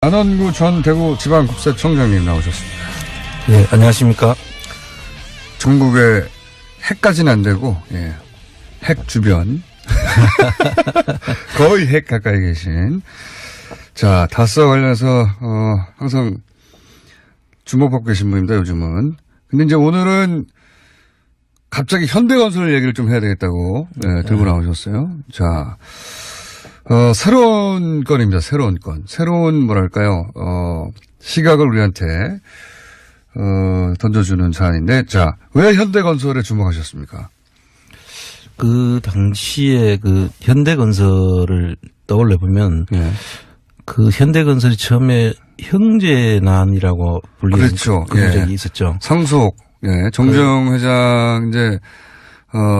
안원구 전 대구지방국세청장님 나오셨습니다. 네, 안녕하십니까. 전국에 핵까지는 안 되고, 예, 핵 주변. 거의 핵 가까이 계신. 자, 다스와 관련해서, 항상 주목받고 계신 분입니다, 요즘은. 근데 이제 오늘은 갑자기 현대건설 얘기를 좀 해야 되겠다고, 예, 들고 나오셨어요. 자, 새로운 건입니다. 새로운 건. 새로운 뭐랄까요. 시각을 우리한테 던져주는 사안인데, 자, 왜 현대건설에 주목하셨습니까? 그 당시에 그 현대건설을 떠올려 보면, 예. 그 현대건설이 처음에 형제난이라고 불리는 그렇죠. 그런 적이 예. 있었죠. 상속, 예, 정주영 회장 이제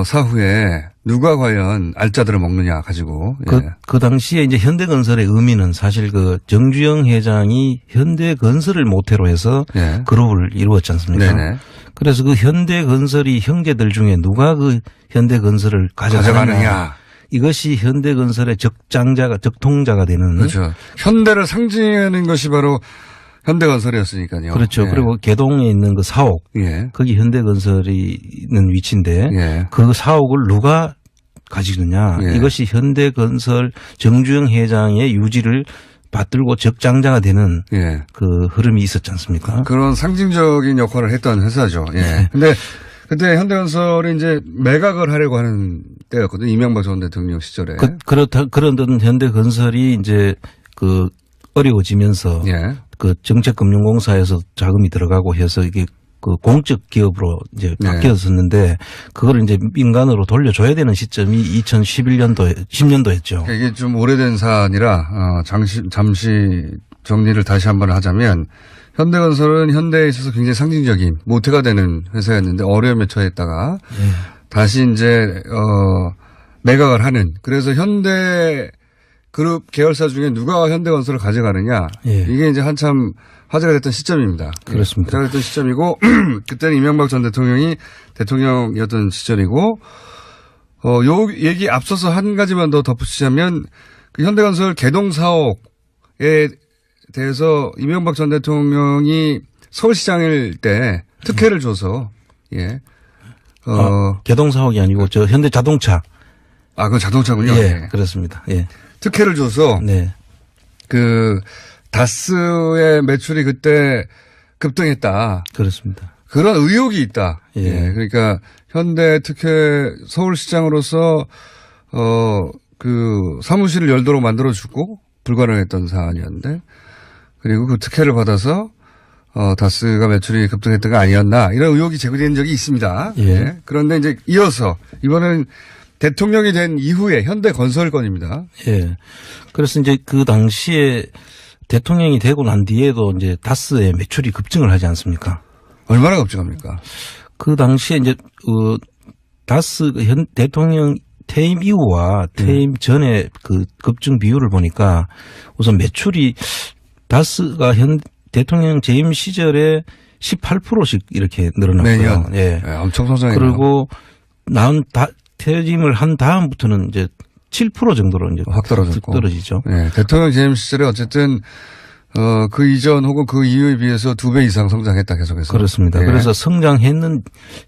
사후에 누가 과연 알짜들을 먹느냐 가지고. 예. 그 당시에 이제 현대건설의 의미는 사실 그 정주영 회장이 현대건설을 모태로 해서, 예. 그룹을 이루었지 않습니까? 네네. 그래서 그 현대건설이 형제들 중에 누가 그 현대건설을 가져가느냐. 이것이 현대건설의 적통자가 되는. 그렇죠. 현대를 상징하는 것이 바로 현대건설이었으니까요. 그렇죠. 예. 그리고 개동에 있는 그 사옥. 예. 거기 현대건설이 있는 위치인데. 예. 그 사옥을 누가 가지느냐. 예. 이것이 현대건설 정주영 회장의 유지를 받들고 적장자가 되는, 예. 그 흐름이 있었지 않습니까? 그런 상징적인 역할을 했던 회사죠. 예. 예. 근데 그때 현대건설이 이제 매각을 하려고 하는 때였거든요. 이명박 전 대통령 시절에. 그런 현대건설이 이제 그 어려워지면서, 예. 그 정책금융공사에서 자금이 들어가고 해서 이게 그 공적 기업으로 이제 바뀌었었는데, 그걸 이제 민간으로 돌려줘야 되는 시점이 10년도였죠. 이게 좀 오래된 사안이라 잠시 정리를 다시 한번 하자면, 현대건설은 현대에 있어서 굉장히 상징적인 모태가 되는 회사였는데 어려움에 처했다가 다시 이제 매각을 하는. 그래서 현대 그룹 계열사 중에 누가 현대건설을 가져가느냐. 예. 이게 이제 한참 화제가 됐던 시점입니다. 그렇습니다. 화제가 됐던 시점이고 그때는 이명박 전 대통령이 대통령이었던 시절이고, 요 얘기 앞서서 한 가지만 더 덧붙이자면 그 현대건설 개동 사옥에 대해서 이명박 전 대통령이 서울시장일 때 특혜를 줘서, 예. 개동 사옥이 아니고 저 현대자동차. 그건 자동차군요. 예, 예. 그렇습니다. 예. 특혜를 줘서. 네. 그 다스의 매출이 그때 급등했다. 그렇습니다. 그런 의혹이 있다. 예. 예. 그러니까 현대 특혜 서울시장으로서 그 사무실을 열도록 만들어주고 불가능했던 사안이었는데, 그리고 그 특혜를 받아서 다스가 매출이 급등했던 거 아니었나, 이런 의혹이 제기된 적이 있습니다. 예. 예. 그런데 이제 이어서 이번엔 대통령이 된 이후에 현대건설 건입니다. 예. 그래서 이제 그 당시에 대통령이 되고 난 뒤에도 이제 다스의 매출이 급증을 하지 않습니까? 얼마나 급증합니까? 그 당시에 이제 다스 대통령 퇴임 이후와 퇴임 전에 그 급증 비율을 보니까 우선 매출이 다스가 대통령 재임 시절에 18%씩 이렇게 늘어났고요. 예. 네, 엄청 성장해요. 그리고 퇴임을 한 다음부터는 이제 7% 정도로 이제 확 떨어지죠. 네, 대통령 재임 시절에 어쨌든 그 이전 혹은 그 이후에 비해서 2배 이상 성장했다 계속해서. 그렇습니다. 네. 그래서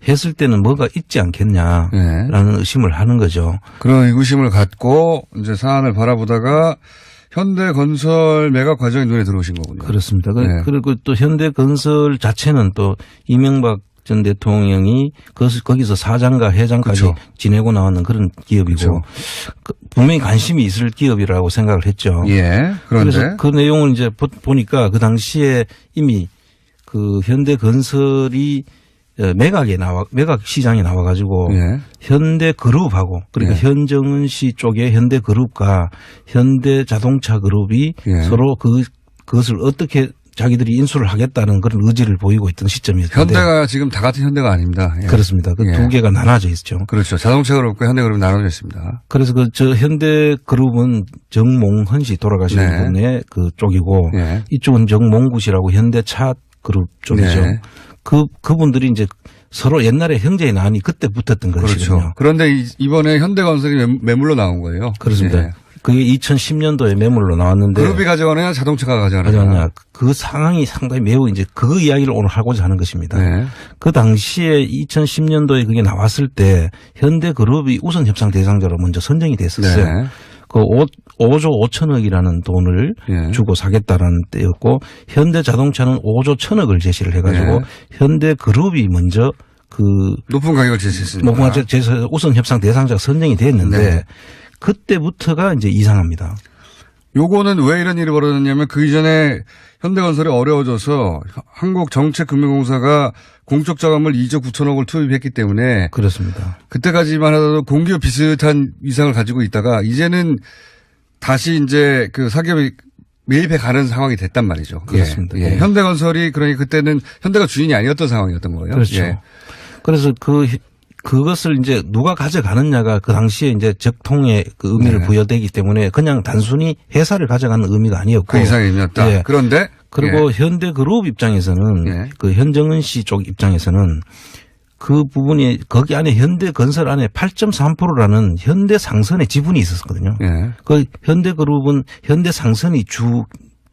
했을 때는 뭐가 있지 않겠냐라는 네. 의심을 하는 거죠. 그런 의구심을 갖고 이제 사안을 바라보다가 현대건설 매각 과정이 눈에 들어오신 거군요. 그렇습니다. 네. 그리고 또 현대건설 자체는 또 이명박 전 대통령이 거기서 사장과 회장까지 그렇죠. 지내고 나왔는 그런 기업이고 그렇죠. 분명히 관심이 있을 기업이라고 생각을 했죠. 예. 그래서 그 내용을 이제 보니까 그 당시에 이미 그 현대건설이 매각 시장에 나와가지고 예. 현대그룹하고 그러니까 예. 현정은 씨 쪽의 현대그룹과 현대자동차그룹이 예. 서로 그것을 어떻게 자기들이 인수를 하겠다는 그런 의지를 보이고 있던 시점이었는데. 현대가 지금 다 같은 현대가 아닙니다. 예. 그렇습니다. 그 두 개가 나눠져 있죠. 그렇죠. 자동차그룹과 현대그룹이 나눠져 있습니다. 그래서 저 현대그룹은 정몽헌 씨 돌아가신 네. 분의 그 쪽이고 네. 이쪽은 정몽구 씨라고 현대차그룹 쪽이죠. 네. 그분들이 이제 서로 옛날에 형제의 난이 그때 붙었던 것이거든요. 그렇죠. 그런데 이번에 현대건설이 매물로 나온 거예요. 그렇습니다. 네. 그게 2010년도에 매물로 나왔는데. 그룹이 가져가느냐 자동차가 가져가느냐. 그 상황이 상당히 매우 이제 그 이야기를 오늘 하고자 하는 것입니다. 네. 그 당시에 2010년도에 그게 나왔을 때 현대그룹이 우선 협상 대상자로 먼저 선정이 됐었어요. 네. 그 5조 5천억이라는 돈을 네. 주고 사겠다라는 때였고 현대자동차는 5조 1천억을 제시를 해가지고 네. 현대그룹이 먼저 그 높은 가격을 제시했습니다. 높은 가격을 제시해서 우선 협상 대상자가 선정이 됐는데 네. 그때부터가 이제 이상합니다. 요거는 왜 이런 일이 벌어졌냐면 그 이전에 현대건설이 어려워져서 한국정책금융공사가 공적 자금을 2조 9천억을 투입했기 때문에 그렇습니다. 그때까지만 하더라도 공기업 비슷한 위상을 가지고 있다가 이제는 다시 이제 그 사기업이 매입해 가는 상황이 됐단 말이죠. 그렇습니다. 예. 예. 현대건설이 그러니 그때는 현대가 주인이 아니었던 상황이었던 거예요. 그렇죠. 예. 그래서 그것을 이제 누가 가져가느냐가 그 당시에 이제 적통의 그 의미를 네. 부여되기 때문에 그냥 단순히 회사를 가져가는 의미가 아니었고. 그 이상의 의미였다. 예. 그런데. 그리고 예. 현대그룹 입장에서는 예. 그 현정은 씨 쪽 입장에서는 그 부분이 거기 안에 현대건설 안에 8.3%라는 현대상선의 지분이 있었거든요. 예. 그 현대그룹은 현대상선이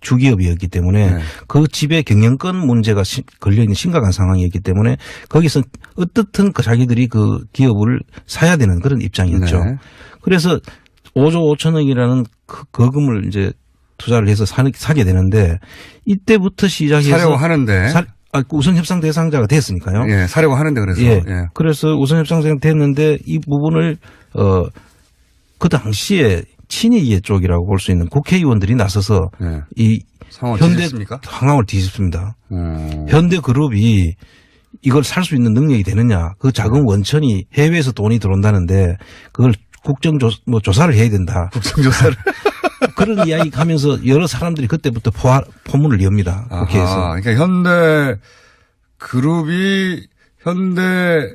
주기업이었기 때문에 네. 그 집에 경영권 문제가 걸려있는 심각한 상황이었기 때문에 거기서 어떻든 자기들이 그 기업을 사야 되는 그런 입장이었죠. 네. 그래서 5조 5천억이라는 거금을 이제 투자를 해서 사게 되는데 이때부터 시작해서 사려고 하는데 우선 협상 대상자가 됐으니까요. 예, 사려고 하는데 그래서 예. 예. 그래서 우선 협상 대상자가 됐는데 이 부분을 그 당시에 친이계 쪽이라고 볼 수 있는 국회의원들이 나서서 예. 이 현대 상황을 뒤집습니다. 현대그룹이 이걸 살 수 있는 능력이 되느냐? 그 자금 원천이 해외에서 돈이 들어온다는데 그걸 조사를 해야 된다. 국정조사를 그런 이야기 하면서 여러 사람들이 그때부터 포문을 엽니다. 국회에서. 그러니까 현대그룹이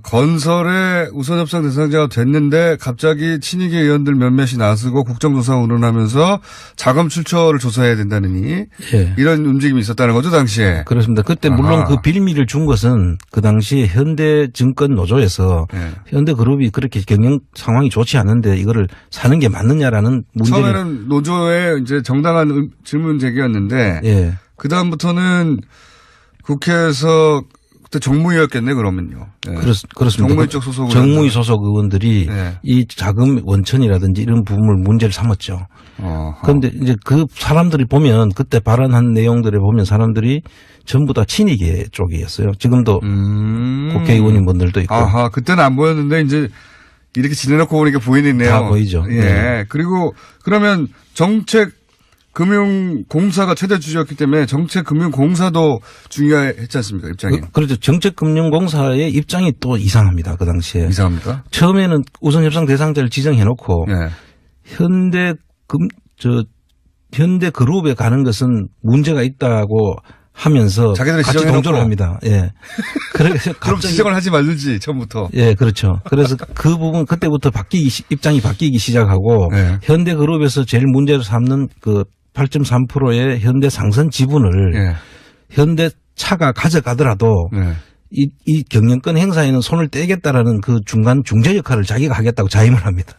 건설의 우선 협상 대상자가 됐는데 갑자기 친이계 의원들 몇몇이 나서고 국정조사 운운하면서 자금 출처를 조사해야 된다느니 예. 이런 움직임이 있었다는 거죠 당시에. 그렇습니다. 그때 물론 그 빌미를 준 것은 그 당시에 현대증권 노조에서 예. 현대그룹이 그렇게 경영 상황이 좋지 않은데 이거를 사는 게 맞느냐라는 문제를 처음에는 노조의 이제 정당한 질문 제기였는데 예. 그 다음부터는 국회에서 그때 정무위였겠네 그러면요. 예. 그렇습니다. 정무위 쪽 소속 정무위 소속 의원들이 예. 이 자금 원천이라든지 이런 부분을 문제를 삼았죠. 그런데 이제 그 사람들이 보면 그때 발언한 내용들을 보면 사람들이 전부 다 친이계 쪽이었어요. 지금도 국회의원인 분들도 있고. 아하, 그때는 안 보였는데 이제 이렇게 지내놓고 보니까 보이네요. 다 보이죠. 예. 네. 그리고 그러면 정책금융공사가 최대 주주였기 때문에 정책금융공사도 중요했지 않습니까? 입장이. 그렇죠. 정책금융공사의 입장이 또 이상합니다. 그 당시에. 이상합니까? 처음에는 우선 협상 대상자를 지정해놓고 예. 현대그룹에 가는 것은 문제가 있다고 하면서 자기들이 같이 지정해놓고. 동조를 합니다. 예. 그래서 그럼 지정을 하지 말든지 처음부터. 예, 그렇죠. 그래서 그 부분 그때부터 입장이 바뀌기 시작하고 예. 현대그룹에서 제일 문제로 삼는 그 8.3%의 현대상선 지분을 예. 현대차가 가져가더라도 예. 이 경영권 행사에는 손을 떼겠다라는 그 중간 중재 역할을 자기가 하겠다고 자임을 합니다.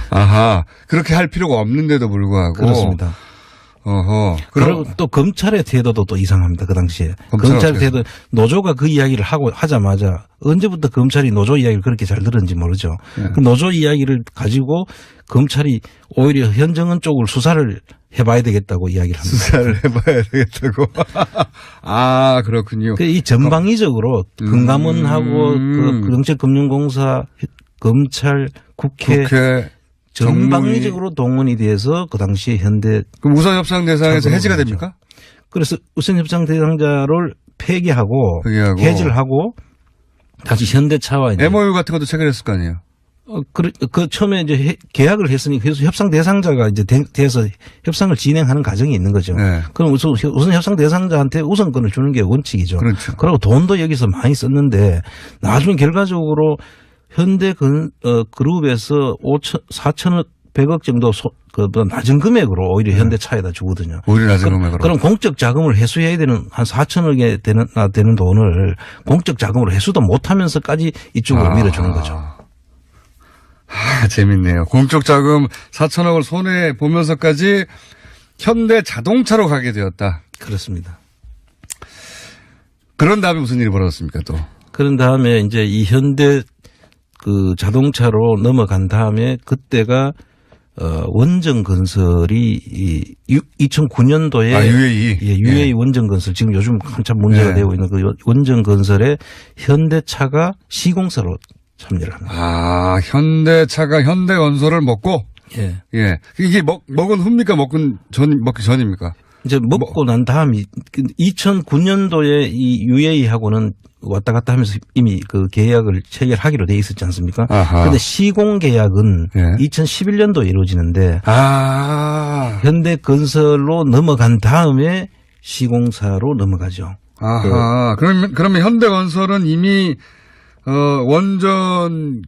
아하. 그렇게 할 필요가 없는데도 불구하고. 그렇습니다. 어허. 그리고 또 검찰의 태도도 또 이상합니다. 그 당시에. 검찰 검찰의 태도, 노조가 그 이야기를 하자마자 언제부터 검찰이 노조 이야기를 그렇게 잘 들었는지 모르죠. 네. 그 노조 이야기를 가지고 검찰이 오히려 현정은 쪽을 수사를 해봐야 되겠다고 이야기를 합니다. 수사를 해봐야 되겠다고. 아, 그렇군요. 이 전방위적으로 금감원하고 그 정책금융공사, 검찰, 국회 전방위적으로 동원이 돼서 그 당시에 현대. 그럼 우선 협상 대상에서 해지가 됩니까? 그래서 우선 협상 대상자를 폐기하고 해지를 하고 다시 현대차와 이제 MOU 같은 것도 체결했을 거 아니에요? 그 처음에 이제 계약을 했으니 그래서 협상 대상자가 이제 돼서 협상을 진행하는 과정이 있는 거죠. 네. 그럼 우선 협상 대상자한테 우선권을 주는 게 원칙이죠. 그렇죠. 그리고 돈도 여기서 많이 썼는데 나중에 결과적으로 현대 그룹에서 4천억 100억 정도 낮은 금액으로 오히려 현대차에다 주거든요. 오히려 낮은 금액으로. 그럼 공적 자금을 회수해야 되는 한 4천억에 되는 돈을 공적 자금으로 회수도 못하면서까지 이쪽으로 밀어주는 거죠. 재밌네요. 공적 자금 4천억을 손해 보면서까지 현대 자동차로 가게 되었다. 그렇습니다. 그런 다음에 무슨 일이 벌어졌습니까, 또? 그런 다음에 이제 이 현대 그 자동차로 넘어간 다음에 그때가 원전건설이 2009년도에 UAE. 예, UAE 원전건설 지금 요즘 한참 문제가 되고 있는 그 원전건설에 현대차가 시공사로 참여를 합니다. 현대차가 현대건설을 먹고 예. 예. 이게 먹은 후입니까? 먹기 전입니까? 이제 먹고 난 다음이 2009년도에 이 UAE하고는 왔다 갔다 하면서 이미 그 계약을 체결하기로 돼 있었지 않습니까? 그런데 시공 계약은 2011년도에 이루어지는데 현대건설로 넘어간 다음에 시공사로 넘어가죠. 그러면 현대건설은 이미 원전을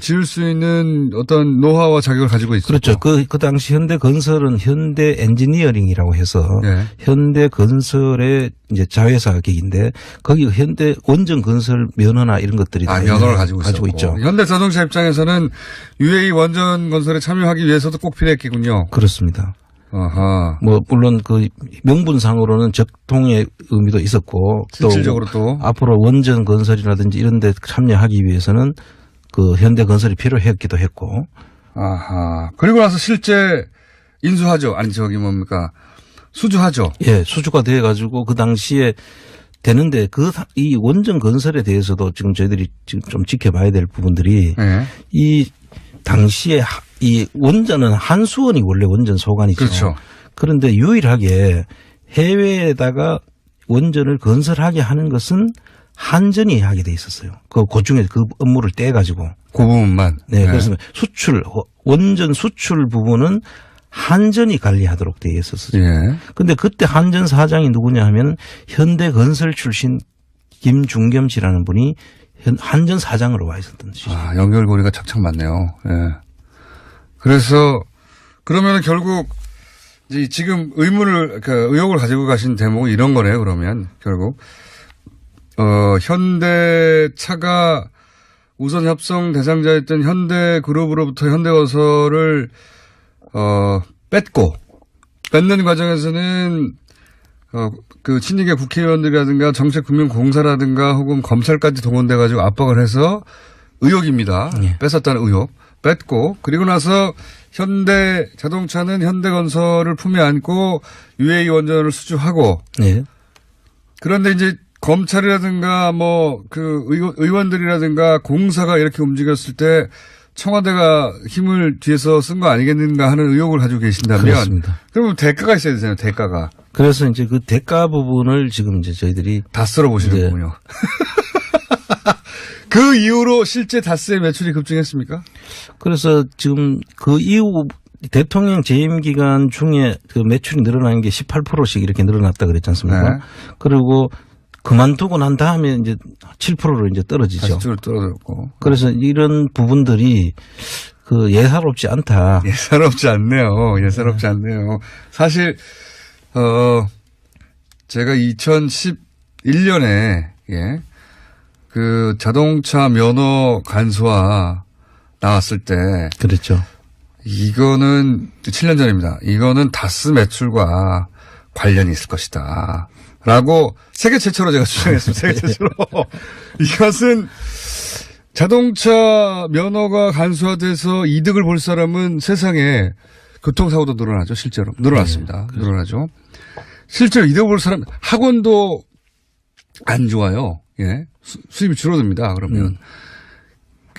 지을 수 있는 어떤 노하우와 자격을 가지고 있었죠. 그렇죠. 그 당시 현대건설은 현대엔지니어링이라고 해서 현대건설의 이제 자회사 격인데 거기 현대 원전건설 면허나 이런 것들이 다 면허를 가지고 있죠. 현대자동차 입장에서는 UAE 원전건설에 참여하기 위해서도 꼭 필요했겠군요. 그렇습니다. 물론 그 명분상으로는 적통의 의미도 있었고 실질적으로 또 앞으로 원전 건설이라든지 이런 데 참여하기 위해서는 그 현대 건설이 필요했기도 했고. 그리고 나서 실제 인수하죠. 수주하죠. 예, 수주가 돼 가지고 그 당시에 되는데 이 원전 건설에 대해서도 지금 저희들이 지금 좀 지켜봐야 될 부분들이 이 당시에 이 원전은 한수원이 원래 원전 소관이죠. 그렇죠. 그런데 유일하게 해외에다가 원전을 건설하게 하는 것은 한전이 하게 돼 있었어요. 그 중에 그 업무를 떼가지고. 그 부분만. 네. 그래서 원전 수출 부분은 한전이 관리하도록 돼 있었어요. 그런데 그때 한전 사장이 누구냐 하면 현대건설 출신 김중겸 씨라는 분이 한전 사장으로 와 있었던 뜻이죠. 연결고리가 착착 맞네요. 그래서 그러면 결국 이제 지금 의혹을 가지고 가신 대목은 이런 거네요. 그러면 결국 현대차가 우선 협상 대상자였던 현대그룹으로부터 현대건설을 뺏는 과정에서는 그 친이계 국회의원들이라든가 정책금융공사라든가 혹은 검찰까지 동원돼 가지고 압박을 해서 의혹입니다. 뺏었다는 의혹. 뺏고 그리고 나서 현대자동차는 현대건설을 품에 안고 UAE 원전을 수주하고 그런데 이제 검찰이라든가 의원들이라든가 공사가 이렇게 움직였을 때 청와대가 힘을 뒤에서 쓴 거 아니겠는가 하는 의혹을 가지고 계신다면 그렇습니다. 그러면 대가가 있어야 되잖아요. 대가가. 그래서 이제 그 대가 부분을 지금 이제 저희들이 다 쓸어보시는군요. 그 이후로 실제 다스의 매출이 급증했습니까? 그래서 지금 그 이후 대통령 재임 기간 중에 그 매출이 늘어난 게 18%씩 이렇게 늘어났다 그랬지 않습니까? 그리고 그만두고 난 다음에 이제 7%로 이제 떨어지죠. 다시 쭉 떨어졌고. 그래서 이런 부분들이 그 예사롭지 않다. 예사롭지 않네요. 사실 제가 2011년에 그 자동차 면허 간소화 나왔을 때. 그렇죠. 이거는 7년 전입니다. 이거는 다스 매출과 관련이 있을 것이다. 라고 세계 최초로 제가 주장했습니다. 세계 최초로. 이것은 자동차 면허가 간소화돼서 이득을 볼 사람은 세상에 교통사고도 늘어나죠. 실제로. 늘어났습니다. 늘어나죠. 실제로 이득을 볼 사람, 학원도 안 좋아요. 수입이 줄어듭니다. 그러면.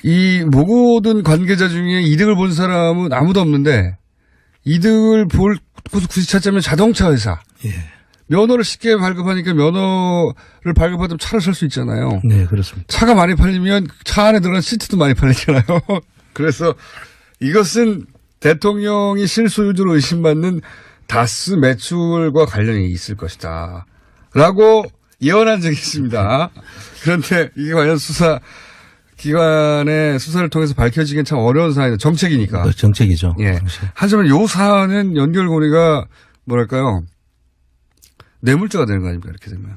이 모든 관계자 중에 이득을 본 사람은 아무도 없는데 이득을 볼 곳을 굳이 찾자면 자동차 회사. 면허를 쉽게 발급하니까 면허를 발급받으면 차를 살 수 있잖아요. 네, 그렇습니다. 차가 많이 팔리면 차 안에 들어간 시트도 많이 팔리잖아요. 그래서 이것은 대통령이 실소유주로 의심받는 다스 매출과 관련이 있을 것이다. 라고 예언한 적이 있습니다. 그런데 이게 과연 기관의 수사를 통해서 밝혀지긴 참 어려운 사안이다. 정책이니까. 정책이죠. 하지만 요 사안은 연결고리가 뭐랄까요. 뇌물죄가 되는 거 아닙니까? 이렇게 되면.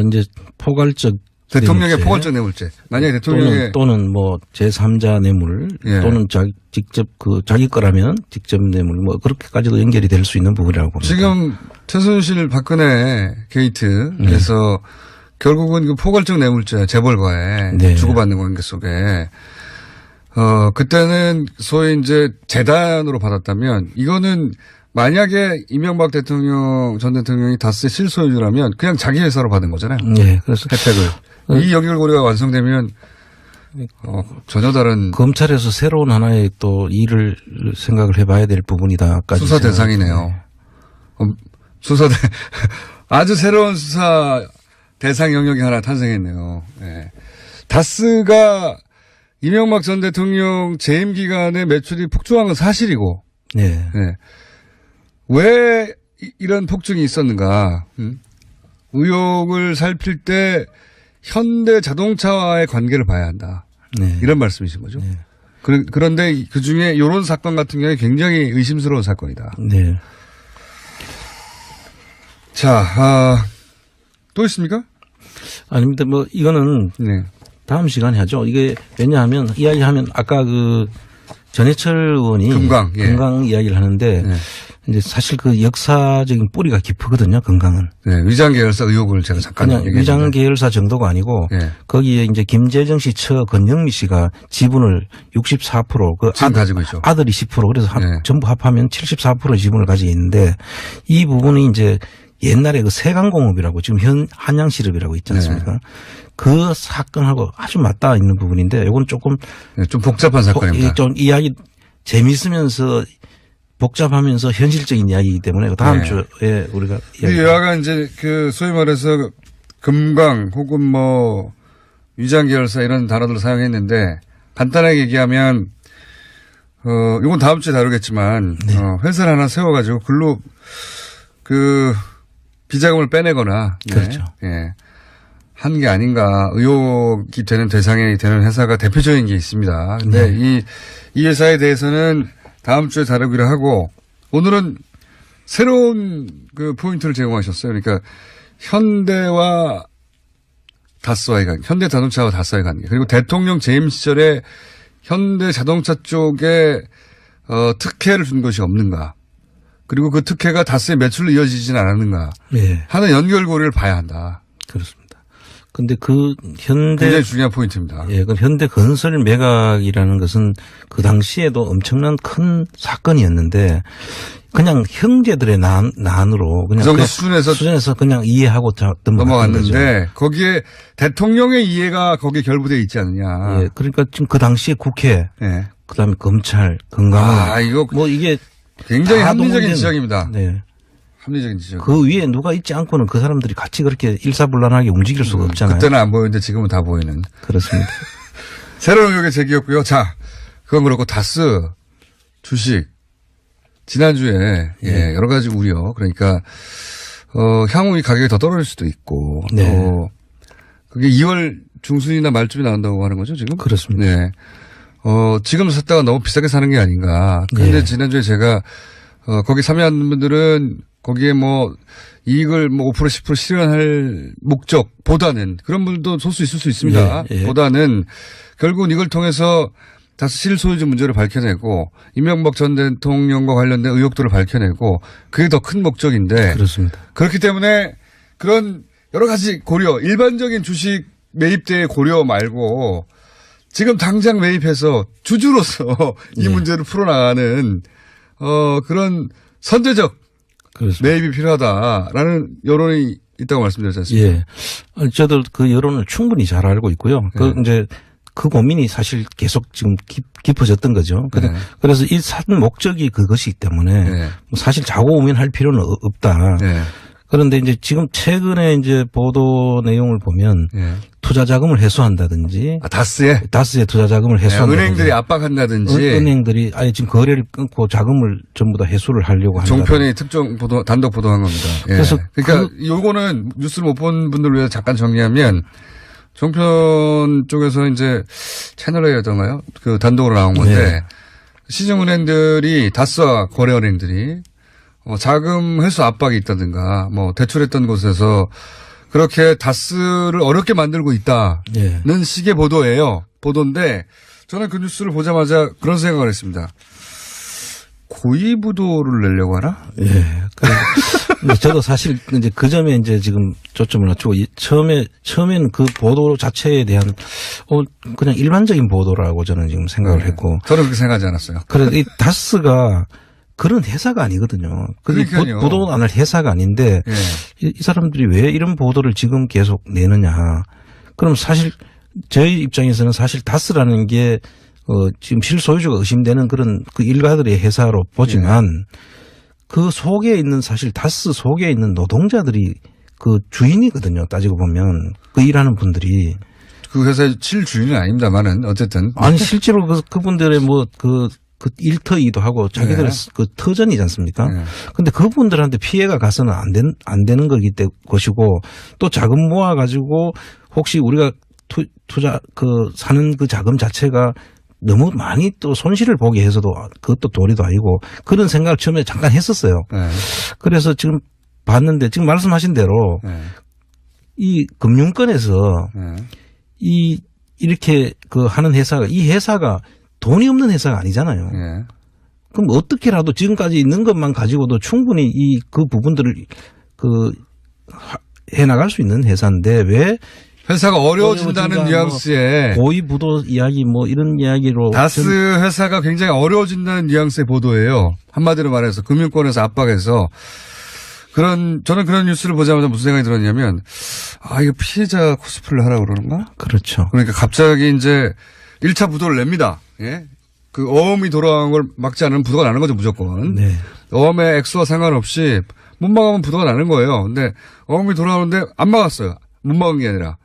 이제 포괄적 대통령의 뇌물죄. 포괄적 뇌물죄. 만약에 대통령의 또는 뭐 제3자 뇌물 예. 또는 직접 자기 거라면 직접 뇌물 뭐 그렇게까지도 연결이 될 수 있는 부분이라고 봅니다. 지금 최순실 박근혜 게이트에서 결국은 그 포괄적 뇌물죄 재벌과의 네. 주고받는 관계 속에 그때는 소위 이제 재단으로 받았다면 이거는 만약에 이명박 대통령 전 대통령이 다스의 실소유주라면 그냥 자기 회사로 받은 거잖아요. 네, 그래서 혜택을. 이 연결고리가 완성되면 전혀 다른 검찰에서 새로운 하나의 또 일을 생각을 해봐야 될 부분이다까지 수사 대상이네요. 아주 새로운 수사 대상 영역이 하나 탄생했네요. 네. 다스가 이명박 전 대통령 재임 기간에 매출이 폭증한 건 사실이고, 네. 네. 왜 이런 폭증이 있었는가? 의혹을 살필 때 현대 자동차와의 관계를 봐야 한다. 네. 이런 말씀이신 거죠. 네. 그런데 그 중에 이런 사건 같은 경우에 굉장히 의심스러운 사건이다. 네. 자, 또 있습니까? 아닙니다. 뭐 이거는 네. 다음 시간에 하죠. 이게 왜냐하면 이야기하면 아까 그 전해철 의원이 금강, 예. 금강 이야기를 하는데 네. 이제 사실 그 역사적인 뿌리가 깊거든요. 금강은. 네, 위장 계열사 의혹을 제가 잠깐 그냥 얘기했는데. 위장 계열사 정도가 아니고 예. 거기에 이제 김재정 씨 처 건영미 씨가 지분을 64%그 지금 가지고 있죠. 아들이 10% 그래서 네. 전부 합하면 74% 지분을 가지고 있는데 이 부분이 이제 옛날에 그 세강공업이라고 지금 한양시럽이라고 있지 않습니까? 네. 그 사건하고 아주 맞닿아 있는 부분인데 이건 조금 네, 좀 복잡한 사건입니다. 좀 이야기 재미있으면서 복잡하면서 현실적인 이야기이기 때문에 다음 네. 주에 우리가 이 여하간 이제 그 소위 말해서 금강 혹은 뭐 위장 계열사 이런 단어들을 사용했는데 간단하게 얘기하면 이건 다음 주에 다루겠지만 네. 회사를 하나 세워가지고 글로 그 비자금을 빼내거나 그렇죠. 예. 한 게 아닌가 의혹이 되는 대상이 되는 회사가 대표적인 게 있습니다. 근데 네. 이 회사에 대해서는 다음 주에 다루기로 하고 오늘은 새로운 그 포인트를 제공하셨어요. 그러니까 현대와 다스와의 관계, 현대자동차와 다스와의 관계, 그리고 대통령 재임 시절에 현대자동차 쪽에 특혜를 준 것이 없는가, 그리고 그 특혜가 다스의 매출로 이어지지는 않았는가 네. 하는 연결고리를 봐야 한다. 그렇습니다. 근데 그 현대 굉장히 중요한 포인트입니다. 예, 그 현대 건설 매각이라는 것은 그 당시에도 엄청난 큰 사건이었는데 그냥 형제들의 난으로 그냥 그 정도 수준에서 그냥 이해하고 넘어갔는데 거기에 대통령의 이해가 거기에 결부되어 있지 않느냐. 예, 그러니까 지금 그 당시에 국회, 예. 그다음에 검찰, 건강원, 이거 뭐 이게 굉장히 다 합리적인 동원된- 지적입니다. 네. 합리적인 지적. 그 위에 누가 있지 않고는 그 사람들이 같이 그렇게 일사불란하게 움직일 수가 없잖아요. 그때는 안 보이는데 지금은 다 보이는. 그렇습니다. 새로운 의혹의 제기였고요. 자, 그건 그렇고 다스 주식 지난주에 예, 여러 가지 우려. 그러니까 향후 이 가격이 더 떨어질 수도 있고 네. 또 그게 2월 중순이나 말쯤에 나온다고 하는 거죠, 지금? 그렇습니다. 네. 지금 샀다가 너무 비싸게 사는 게 아닌가. 그런데 네. 지난주에 제가 거기 참여한 분들은 거기에 뭐 이익을 뭐 5% 10% 실현할 목적보다는 그런 분들도 소수 있을 수 있습니다. 예, 예. 보다는 결국은 이걸 통해서 다시 실소유주 문제를 밝혀내고 이명박 전 대통령과 관련된 의혹들을 밝혀내고 그게 더 큰 목적인데 그렇습니다. 그렇기 때문에 그런 여러 가지 고려, 일반적인 주식 매입대의 고려 말고 지금 당장 매입해서 주주로서 이 네. 문제를 풀어나가는 그런 선제적 그렇습니다. 매입이 필요하다라는 여론이 있다고 말씀드렸지 않습니까? 예. 저도 그 여론을 충분히 잘 알고 있고요. 그 이제 그 고민이 사실 계속 지금 깊어졌던 거죠. 네. 그래서 이 산 목적이 그것이기 때문에 네. 뭐 사실 자고우면할 필요는 없다. 네. 그런데 이제 지금 최근에 이제 보도 내용을 보면 네. 투자 자금을 회수한다든지 다스에 다스의 투자 자금을 네, 회수한다든지 은행들이 압박한다든지 은행들이 아예 지금 거래를 끊고 자금을 전부 다 회수를 하려고 한다. 종편이 특정 보도 단독 보도한 겁니다. 예. 그래서 그러니까 요거는 뉴스를 못 본 분들을 위해서 잠깐 정리하면 종편 쪽에서 이제 채널A였던가요? 그 단독으로 나온 건데 네. 시중은행들이 다스와 거래은행들이 자금 회수 압박이 있다든가 뭐 대출했던 곳에서 그렇게 다스를 어렵게 만들고 있다는 예. 식의 보도인데 저는 그 뉴스를 보자마자 그런 생각을 했습니다. 고위부도를 내려고 하나? 예. 근데 저도 사실 이제 그 점에 이제 지금 초점을 맞추고 처음에는 그 보도 자체에 대한 그냥 일반적인 보도라고 저는 지금 생각을 했고. 저는 그렇게 생각하지 않았어요. 그래서 이 다스가 그런 회사가 아니거든요. 그러니까요. 보도 안 할 회사가 아닌데 예. 이 사람들이 왜 이런 보도를 지금 계속 내느냐. 그럼 사실 저희 입장에서는 사실 다스라는 게 지금 실소유주가 의심되는 그런 그 일가들의 회사로 보지만 그 속에 있는 사실 다스 속에 있는 노동자들이 그 주인이거든요. 따지고 보면 그 일하는 분들이. 그 회사의 실주인은 아닙니다만은 어쨌든. 아니 실제로 그분들의 뭐 그 일터이기도 하고 자기들의 그 터전이지 않습니까? 근데 그분들한테 피해가 가서는 안 되는 것이고 또 자금 모아 가지고 혹시 우리가 투자 사는 그 자금 자체가 너무 많이 또 손실을 보게 해서도 그것도 도리도 아니고 그런 생각을 처음에 잠깐 했었어요. 그래서 지금 봤는데 지금 말씀하신 대로 이 금융권에서 이렇게 하는 이 회사가 돈이 없는 회사가 아니잖아요. 그럼 어떻게라도 지금까지 있는 것만 가지고도 충분히 그 부분들을 해 나갈 수 있는 회사인데 왜 회사가 어려워진다는 뉘앙스에 고위부도 이야기 뭐 이런 이야기로 다스 회사가 굉장히 어려워진다는 뉘앙스의 보도예요. 한마디로 말해서 금융권에서 압박해서 저는 그런 뉴스를 보자마자 무슨 생각이 들었냐면 이거 피해자 코스프레를 하라고 그러는가? 그렇죠. 그러니까 갑자기 이제 1차 부도를 냅니다. 예? 그 어음이 돌아간 걸 막지 않으면 부도가 나는 거죠, 무조건. 네. 어음의 액수와 상관없이 못 막으면 부도가 나는 거예요. 근데 어음이 돌아오는데 안 막았어요. 못 막은 게 아니라.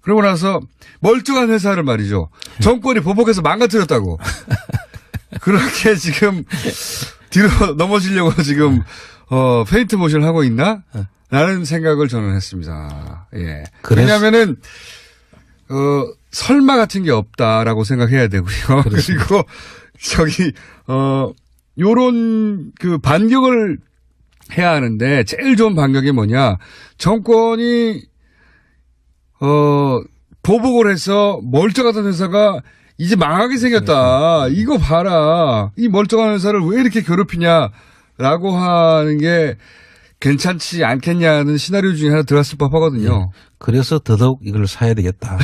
그러고 나서 멀쩡한 회사를 말이죠. 정권이 보복해서 망가뜨렸다고. 그렇게 지금 뒤로 넘어지려고 지금 페인트 모션을 하고 있나? 라는 생각을 저는 했습니다. 예. 왜냐면은 설마 같은 게 없다라고 생각해야 되고요. 그리고 요런 반격을 해야 하는데 제일 좋은 반격이 뭐냐? 정권이 보복을 해서 멀쩡하던 회사가 이제 망하게 생겼다. 이거 봐라. 이 멀쩡한 회사를 왜 이렇게 괴롭히냐라고 하는 게 괜찮지 않겠냐는 시나리오 중에 하나 들어갔을 법하거든요. 네. 그래서 더더욱 이걸 사야 되겠다.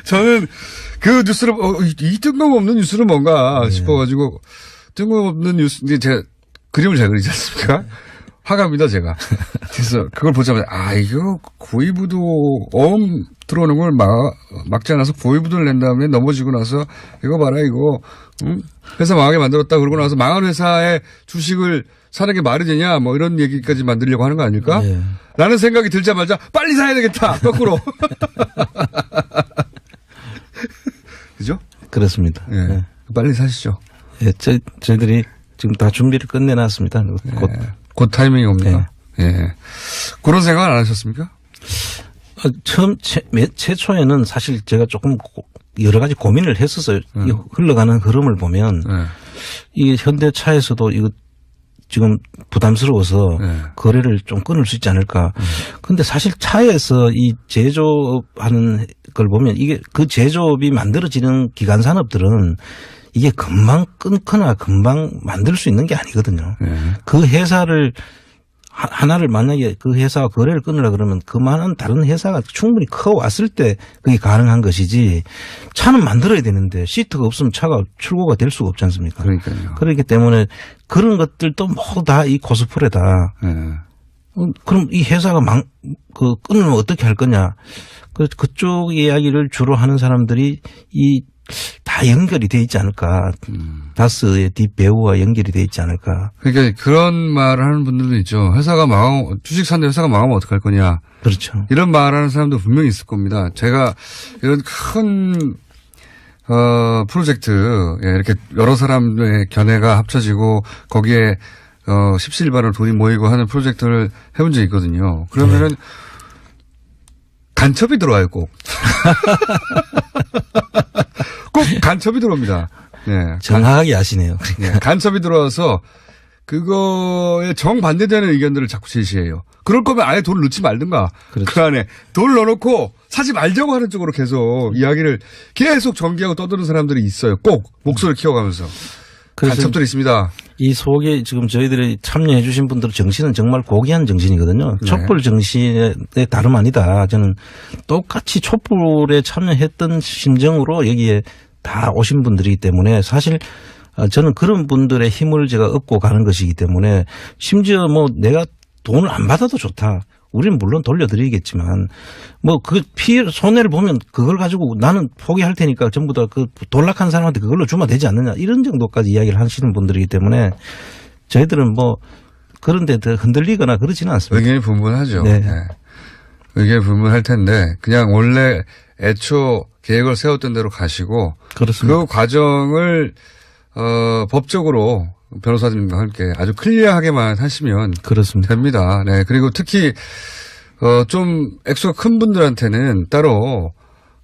저는 그 뉴스를 이 뜬금없는 뉴스는 뭔가 싶어가지고 뜬금없는 뉴스 이제 제가 그림을 잘 그리지 않습니까? 화갑니다 제가. 그래서 그걸 보자마자 이거 고위부도 어음 들어오는 걸 막지 않아서 고위부도를 낸 다음에 넘어지고 나서 이거 봐라 이거 회사 망하게 만들었다 그러고 나서 망한 회사의 주식을 사는 게 말이 되냐 뭐 이런 얘기까지 만들려고 하는 거 아닐까? 네. 라는 생각이 들자마자 빨리 사야 되겠다 거꾸로. 그죠? 그렇습니다. 예. 네. 빨리 사시죠. 예, 저희들이 지금 다 준비를 끝내놨습니다. 곧 타이밍이 옵니다. 네. 예. 그런 생각 안 하셨습니까? 최초에는 사실 제가 조금 여러 가지 고민을 했었어요. 이 흘러가는 흐름을 보면 이 현대차에서도 이거 지금 부담스러워서 거래를 좀 끊을 수 있지 않을까. 근데 사실 차에서 이 제조업하는 걸 보면 이게 그 제조업이 만들어지는 기간 산업들은 이게 금방 끊거나 금방 만들 수 있는 게 아니거든요. 그 회사를 하나를 만약에 그 회사와 거래를 끊으려 그러면 그만한 다른 회사가 충분히 커왔을 때 그게 가능한 것이지 차는 만들어야 되는데 시트가 없으면 차가 출고가 될 수가 없지 않습니까? 그러니까요. 그렇기 때문에 그런 것들도 모두 다 이 코스프레다. 그럼 이 회사가 끊으면 어떻게 할 거냐. 그쪽 이야기를 주로 하는 사람들이 다 연결이 돼 있지 않을까. 다스의 뒷배우와 연결이 돼 있지 않을까. 그러니까 그런 말을 하는 분들도 있죠. 회사가 주식 샀는데 회사가 망하면 어떡할 거냐. 그렇죠. 이런 말 하는 사람도 분명히 있을 겁니다. 제가 이런 큰, 프로젝트, 이렇게 여러 사람의 견해가 합쳐지고 거기에, 십시일반으로 돈이 모이고 하는 프로젝트를 해본 적이 있거든요. 그러면은 간첩이 들어와요, 꼭. 꼭 간첩이 들어옵니다. 네. 정확하게 아시네요. 네. 간첩이 들어와서 그거에 정반대되는 의견들을 자꾸 제시해요. 그럴 거면 아예 돈을 넣지 말든가. 그렇죠. 그 안에 돈을 넣어놓고 사지 말자고 하는 쪽으로 계속 이야기를 계속 전개하고 떠드는 사람들이 있어요. 꼭 목소리를 키워가면서. 간첩들이 있습니다. 이 속에 지금 저희들이 참여해 주신 분들 정신은 정말 고귀한 정신이거든요. 네. 촛불 정신의 다름 아니다. 저는 똑같이 촛불에 참여했던 심정으로 여기에 다 오신 분들이기 때문에 사실 저는 그런 분들의 힘을 제가 얻고 가는 것이기 때문에 심지어 뭐 내가 돈을 안 받아도 좋다. 우리는 물론 돌려드리겠지만 뭐 그 손해를 보면 그걸 가지고 나는 포기할 테니까 전부 다 그 돌락한 사람한테 그걸로 주면 되지 않느냐 이런 정도까지 이야기를 하시는 분들이기 때문에 저희들은 뭐 그런 데 더 흔들리거나 그러지는 않습니다. 의견이 분분하죠. 네. 네. 의견이 분분할 텐데 그냥 원래 애초 계획을 세웠던 대로 가시고 그렇습니다. 그 과정을 법적으로 변호사님과 함께 아주 클리어하게만 하시면 그렇습니다. 됩니다. 네. 그리고 특히 좀 액수가 큰 분들한테는 따로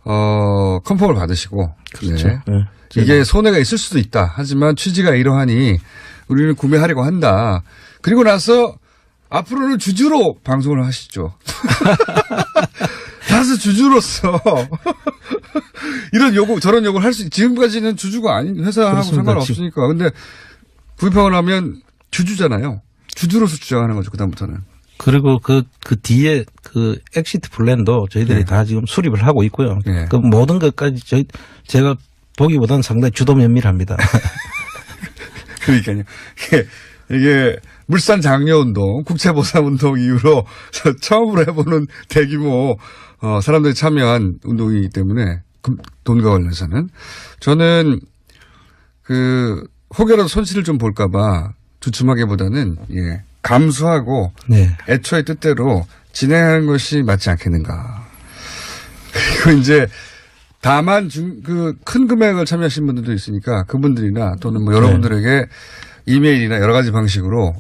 컨펌을 받으시고 그렇죠. 네. 네. 이게 손해가 있을 수도 있다. 하지만 취지가 이러하니 우리는 구매하려고 한다. 그리고 나서 앞으로는 주주로 방송을 하시죠. 다수 주주로서 이런 요구 저런 요구를 할 수 지금까지는 주주가 아닌 회사하고 그렇습니다. 상관없으니까. 근데 구입하고 나면 주주잖아요. 주주로서 주장하는 거죠. 그다음부터는. 그리고 그 뒤에 그 엑시트 플랜도 저희들이 네. 다 지금 수립을 하고 있고요. 네. 그 모든 것까지 제가 보기보다는 상당히 주도 면밀합니다. 그러니까요. 이게 물산 장려 운동, 국채보상 운동 이후로 처음으로 해보는 대규모 사람들이 참여한 운동이기 때문에 돈과 관련해서는 저는 혹여라도 손실을 좀 볼까봐 주춤하기보다는 감수하고 네. 애초의 뜻대로 진행하는 것이 맞지 않겠는가. 그리고 이제 다만 큰 금액을 참여하신 분들도 있으니까 그분들이나 또는 뭐 여러분들에게 이메일이나 여러 가지 방식으로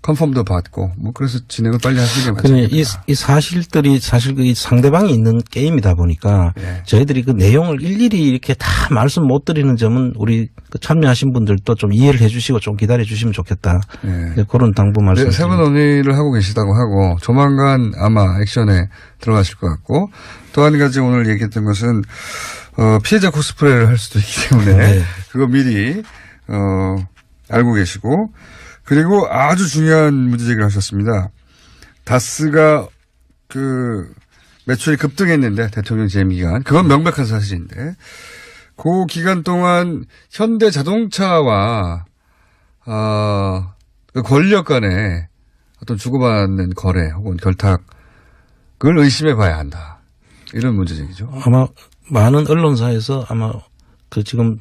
컨펌도 받고 뭐 그래서 진행을 빨리 하시는 게 맞습니다. 이 사실들이 사실 이 상대방이 있는 게임이다 보니까 저희들이 그 내용을 일일이 이렇게 다 말씀 못 드리는 점은 우리 그 참여하신 분들도 좀 이해를 해 주시고 좀 기다려 주시면 좋겠다. 네, 그런 당부 말씀. 세부 논의를 하고 계시다고 하고 조만간 아마 액션에 들어가실 것 같고 또 한 가지 오늘 얘기했던 것은 피해자 코스프레를 할 수도 있기 때문에 그거 미리 알고 계시고 그리고 아주 중요한 문제 제기를 하셨습니다. 다스가 매출이 급등했는데 대통령 재임 기간 그건 명백한 사실인데 그 기간 동안 현대 자동차와 그 권력 간의 어떤 주고받는 거래 혹은 결탁을 의심해 봐야 한다. 이런 문제 제기죠. 아마 많은 언론사에서 아마 지금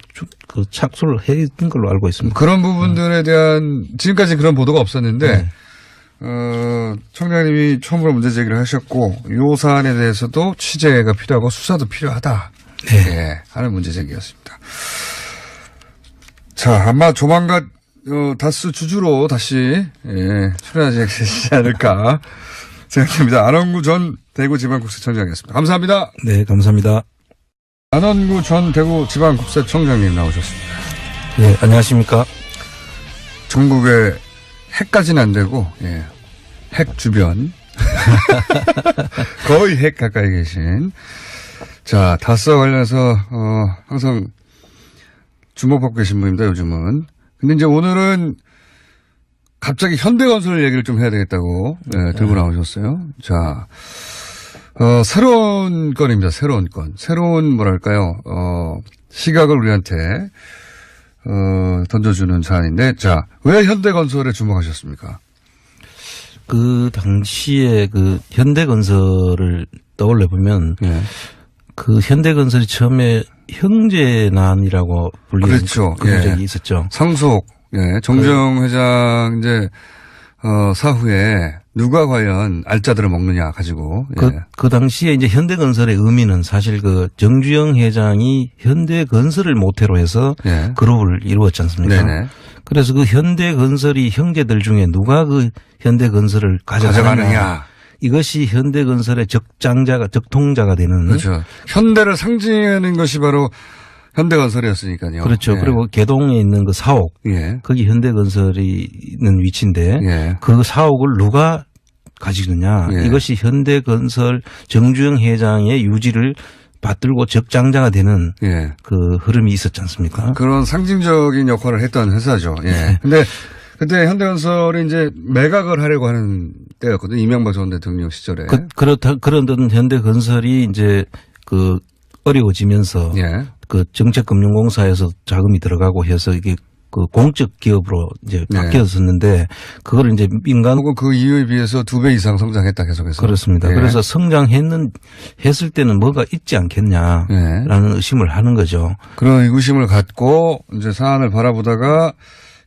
착수를 했던 걸로 알고 있습니다. 그런 부분들에 대한 지금까지 그런 보도가 없었는데 청장님이 처음으로 문제 제기를 하셨고 이 사안에 대해서도 취재가 필요하고 수사도 필요하다. 하는 문제 제기였습니다. 자, 아마 조만간 다스 주주로 다시 출연하지 않을까 생각합니다. 안원구 전 대구지방국세청장이었습니다. 감사합니다. 네, 감사합니다. 안원구 전 대구지방국세청장님 나오셨습니다. 네, 안녕하십니까. 전국에 핵까지는 안 되고 핵 주변 거의 핵 가까이 계신 자 다스와 관련해서 항상 주목받고 계신 분입니다. 요즘은. 근데 이제 오늘은 갑자기 현대건설 얘기를 좀 해야 되겠다고 들고 나오셨어요. 자 새로운 건입니다. 새로운 건. 새로운 뭐랄까요. 시각을 우리한테 던져주는 사안인데 자 왜 현대건설에 주목하셨습니까? 그 당시에 그 현대건설을 떠올려 보면 그 현대건설이 처음에 형제난이라고 불리는 그렇죠. 그런 적이 있었죠. 상속 정정 회장 이제 사후에 누가 과연 알짜들을 먹느냐 가지고 그 당시에 이제 현대건설의 의미는 사실 그 정주영 회장이 현대건설을 모태로 해서 그룹을 이루었지 않습니까? 네네. 그래서 그 현대건설이 형제들 중에 누가 그 현대건설을 가져가느냐. 이것이 현대건설의 적통자가 되는. 그렇죠. 현대를 상징하는 것이 바로 현대건설이었으니까요. 그렇죠. 예. 그리고 개동에 있는 그 사옥, 예. 거기 현대건설이 있는 위치인데 예. 그 사옥을 누가 가지느냐. 예. 이것이 현대건설 정주영 회장의 유지를 받들고 적장자가 되는 예. 그 흐름이 있었지 않습니까? 그런 상징적인 역할을 했던 회사죠. 예. 근데 그때 현대건설이 이제 매각을 하려고 하는 때였거든요. 이명박 전 대통령 시절에. 그런 현대건설이 이제 그 어려워지면서 예. 그 정책금융공사에서 자금이 들어가고 해서 이게 그 공적 기업으로 이제 네. 바뀌었었는데 그걸 이제 민간 혹은 그 이유에 비해서 2배 이상 성장했다 계속해서. 그렇습니다. 예. 그래서 했을 때는 뭐가 있지 않겠냐라는 예. 의심을 하는 거죠. 그런 의구심을 갖고 이제 사안을 바라보다가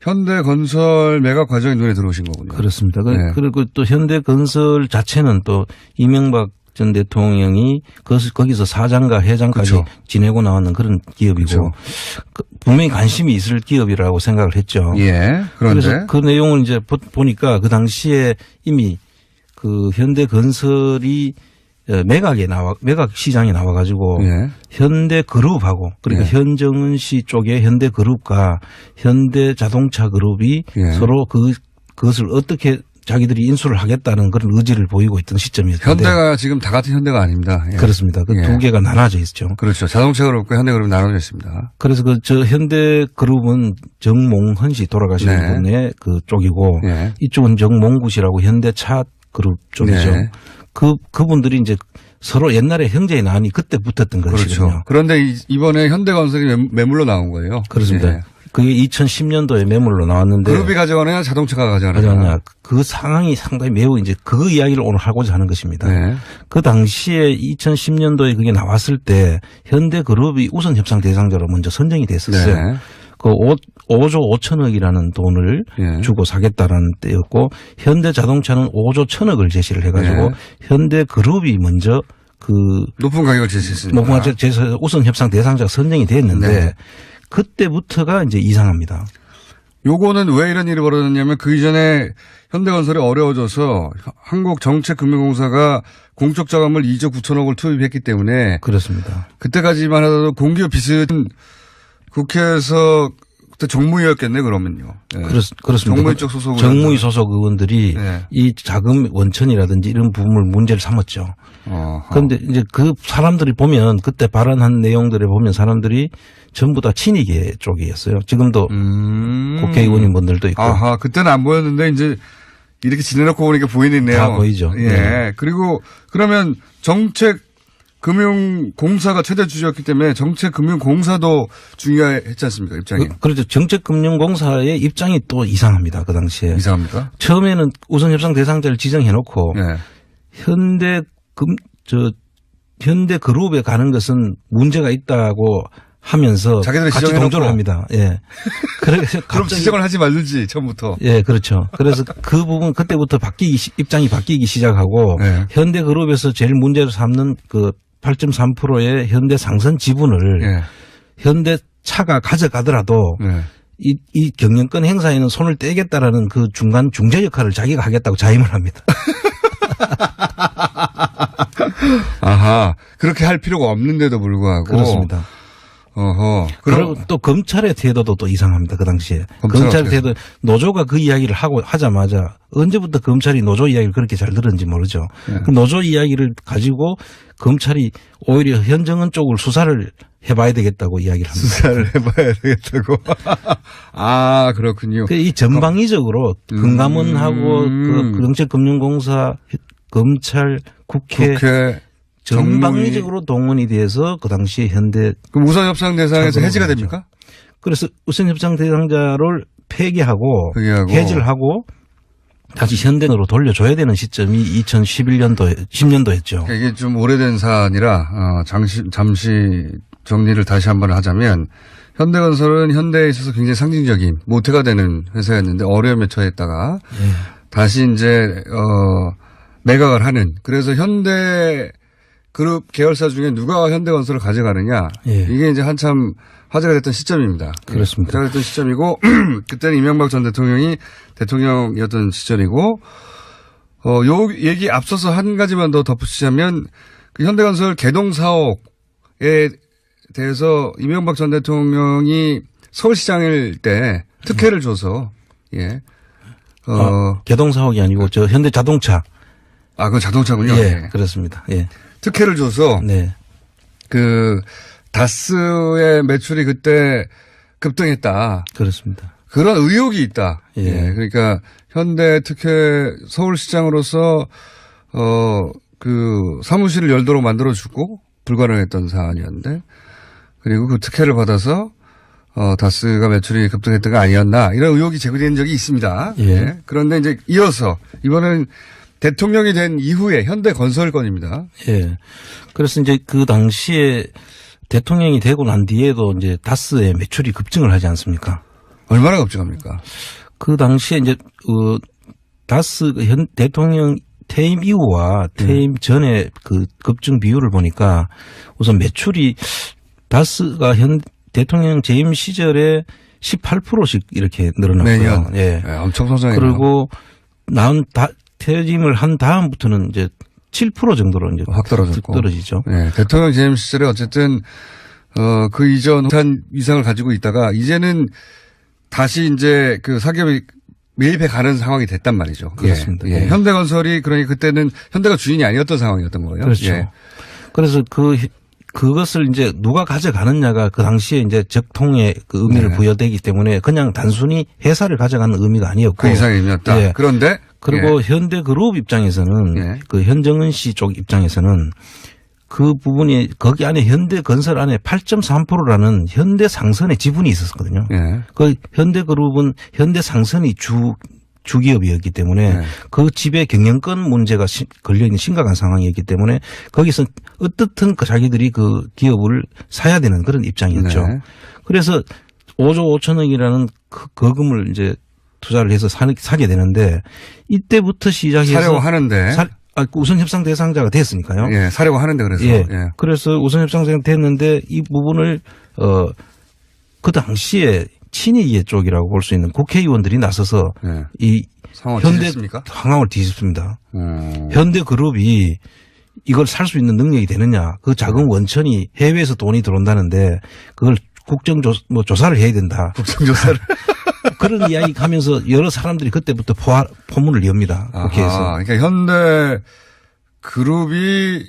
현대건설 매각 과정이 눈에 들어오신 거군요. 그렇습니다. 네. 그리고 또 현대건설 자체는 또 이명박 전 대통령이 거기서 사장과 회장까지 그렇죠. 지내고 나왔는 그런 기업이고 그렇죠. 분명히 관심이 있을 기업이라고 생각을 했죠. 예. 그런데 그래서 그 내용을 이제 보니까 그 당시에 이미 그 현대건설이 매각 시장에 나와가지고 예. 현대그룹하고 그러니까 예. 현정은 씨 쪽의 현대그룹과 현대자동차그룹이 예. 서로 그것을 어떻게 자기들이 인수를 하겠다는 그런 의지를 보이고 있던 시점이었는데 현대가 지금 다 같은 현대가 아닙니다. 예. 그렇습니다. 그 두 예. 개가 나눠져 있죠. 그렇죠. 자동차그룹과 현대그룹이 나눠져 있습니다. 그래서 저 현대그룹은 정몽헌 씨 돌아가신 네. 분의 그 쪽이고 예. 이쪽은 정몽구 씨라고 현대차 그룹 쪽이죠. 네. 그분들이 이제 서로 옛날에 형제의 난이 그때 붙었던 것이거든요. 그렇죠. 그런데 이번에 현대건설이 매물로 나온 거예요. 그렇습니다. 예. 그게 2010년도에 매물로 나왔는데 그룹이 가져가느냐 자동차가 가져가느냐. 가져가냐. 그 상황이 상당히 매우 이제 그 이야기를 오늘 하고자 하는 것입니다. 네. 그 당시에 2010년도에 그게 나왔을 때 현대그룹이 우선 협상 대상자로 먼저 선정이 됐었어요. 네. 그 5조 5천억이라는 돈을 예. 주고 사겠다라는 때였고 현대자동차는 5조 1천억을 제시를 해가지고 네. 현대그룹이 먼저 그 높은 가격을 제시했으니까. 높은 가격 제시 우선 협상 대상자가 선정이 됐는데 네. 그때부터가 이제 이상합니다. 요거는 왜 이런 일이 벌어졌냐면 그 이전에 현대건설이 어려워져서 한국정책금융공사가 공적 자금을 2조 9천억을 투입했기 때문에 그렇습니다. 그때까지만 하더라도 공기업 빚은 국회에서 그때 정무위였겠네 그러면요. 예. 그렇습니다. 정무위 쪽 소속 정무위 소속 의원들이 네. 이 자금 원천이라든지 이런 부분을 문제를 삼았죠. 그런데 이제 그 사람들이 보면 그때 발언한 내용들에 보면 사람들이 전부 다 친이계 쪽이었어요. 지금도 국회의원인 분들도 있고. 아하, 그때는 안 보였는데 이제 이렇게 지내놓고 보니까 보이네요. 다 보이죠. 예. 네. 그리고 그러면 정책금융공사가 최대 주주였기 때문에 정책금융공사도 중요했지 않습니까? 입장이. 그렇죠. 정책금융공사의 입장이 또 이상합니다. 그 당시에. 이상합니까? 처음에는 우선 협상 대상자를 지정해놓고 예. 현대그룹에 가는 것은 문제가 있다고 하면서 자기들이 같이 지정해놓고. 동조를 합니다. 예. 그래서 그럼 지정을 하지 말든지 처음부터. 예, 그렇죠. 그래서 그 부분 그때부터 입장이 바뀌기 시작하고 네. 현대그룹에서 제일 문제를 삼는 그 8.3%의 현대 상선 지분을 예. 현대차가 가져가더라도 예. 이 경영권 행사에는 손을 떼겠다라는 그 중간 중재 역할을 자기가 하겠다고 자임을 합니다. 아하. 그렇게 할 필요가 없는데도 불구하고. 그렇습니다. 어허. 그리고 또 검찰의 태도도 또 이상합니다. 그 당시에. 검찰 검찰의 태도, 노조가 그 이야기를 하자마자 언제부터 검찰이 노조 이야기를 그렇게 잘 들었는지 모르죠. 네. 그 노조 이야기를 가지고 검찰이 오히려 현정은 쪽을 수사를 해봐야 되겠다고 이야기를 합니다. 수사를 해봐야 되겠다고. 아, 그렇군요. 이 전방위적으로 금감원하고 그 정책금융공사, 검찰, 국회 전방위적으로 동원이 돼서 그 당시 현대. 그럼 우선 협상 대상에서 해지가 됩니까? 그래서 우선 협상 대상자를 폐기하고 해지를 하고 다시 현대로 돌려줘야 되는 시점이 10년도였죠. 이게 좀 오래된 사안이라 잠시 정리를 다시 한번 하자면 현대건설은 현대에 있어서 굉장히 상징적인 모태가 되는 회사였는데 어려움에 처했다가 다시 이제 매각을 하는 그래서 현대 그룹 계열사 중에 누가 현대건설을 가져가느냐 이게 이제 한참 화제가 됐던 시점입니다. 그렇습니다. 화제가 됐던 시점이고 그때는 이명박 전 대통령이 대통령이었던 시절이고 요 얘기 앞서서 한 가지만 더 덧붙이자면 그 현대건설 개동 사옥에 대해서 이명박 전 대통령이 서울시장일 때 특혜를 줘서 개동사옥이 아니고 저 현대자동차. 그건 자동차군요. 예, 그렇습니다. 예. 특혜를 줘서 네. 그 다스의 매출이 그때 급등했다. 그렇습니다. 그런 의혹이 있다. 예. 그러니까 현대 특혜 서울시장으로서 그 사무실을 열도록 만들어주고 불가능했던 사안이었는데 그리고 그 특혜를 받아서 다스가 매출이 급등했던 거 아니었나 이런 의혹이 제기된 적이 있습니다. 예. 그런데 이제 이어서 이번에는 대통령이 된 이후에 현대건설 건입니다. 예. 그래서 이제 그 당시에 대통령이 되고 난 뒤에도 이제 다스의 매출이 급증을 하지 않습니까? 얼마나 급증합니까? 그 당시에 이제 다스 현 대통령 퇴임 이후와 퇴임 전에 그 급증 비율을 보니까 우선 매출이 다스가 현 대통령 재임 시절에 18%씩 이렇게 늘어났고요. 매년. 예. 네, 엄청 성장해요. 그리고 퇴임을 한 다음부터는 이제 7% 정도로 이제 확 떨어졌고. 떨어지죠. 네, 대통령 재임 시절에 어쨌든 그 이전 한 이상을 가지고 있다가 이제는 다시 이제 그 사기업이 매입해 가는 상황이 됐단 말이죠. 그렇습니다. 예. 예. 현대건설이 그러니 그때는 현대가 주인이 아니었던 상황이었던 거예요. 그렇죠. 예. 그래서 그것을 이제 누가 가져가느냐가 그 당시에 이제 적통의 그 의미를 네. 부여되기 때문에 그냥 단순히 회사를 가져가는 의미가 아니었고. 그 이상의 의미였다. 예. 그런데 그리고 현대그룹 입장에서는 예. 그 현정은 씨 쪽 입장에서는 그 부분이 거기 안에 현대건설 안에 8.3%라는 현대상선의 지분이 있었거든요. 예. 그 현대그룹은 현대상선이 주기업이었기 때문에 네. 그 집의 경영권 문제가 걸려있는 심각한 상황이었기 때문에 거기서 어떻든 자기들이 그 기업을 사야 되는 그런 입장이었죠. 네. 그래서 5조 5천억이라는 거금을 이제 투자를 해서 사게 되는데 이때부터 시작해서 사려고 하는데 우선 협상 대상자가 됐으니까요. 예, 사려고 하는데 그래서 예. 예. 그래서 우선 협상 대상자가 됐는데 이 부분을 그 당시에 친이계 쪽이라고 볼 수 있는 국회의원들이 나서서 예. 이 상황을 현대 뒤집습니까? 상황을 뒤집습니다. 현대그룹이 이걸 살 수 있는 능력이 되느냐? 그 자금 원천이 해외에서 돈이 들어온다는데 그걸 조사를 해야 된다. 국정조사를 그런 이야기 하면서 여러 사람들이 그때부터 포문을 엽니다. 국회에서. 그러니까 현대그룹이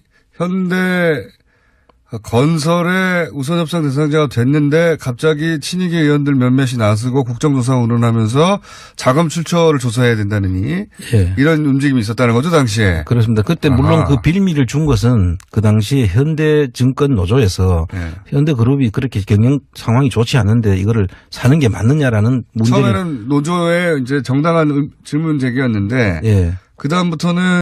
현대건설의 우선협상 대상자가 됐는데 갑자기 친이계 의원들 몇몇이 나서고 국정조사 운운하면서 자금 출처를 조사해야 된다느니 예. 이런 움직임이 있었다는 거죠 당시에. 그렇습니다. 그때 물론 그 빌미를 준 것은 그 당시 현대증권 노조에서 예. 현대그룹이 그렇게 경영 상황이 좋지 않은데 이거를 사는 게 맞느냐라는 문제를 처음에는 노조의 이제 정당한 질문 제기였는데 예. 그 다음부터는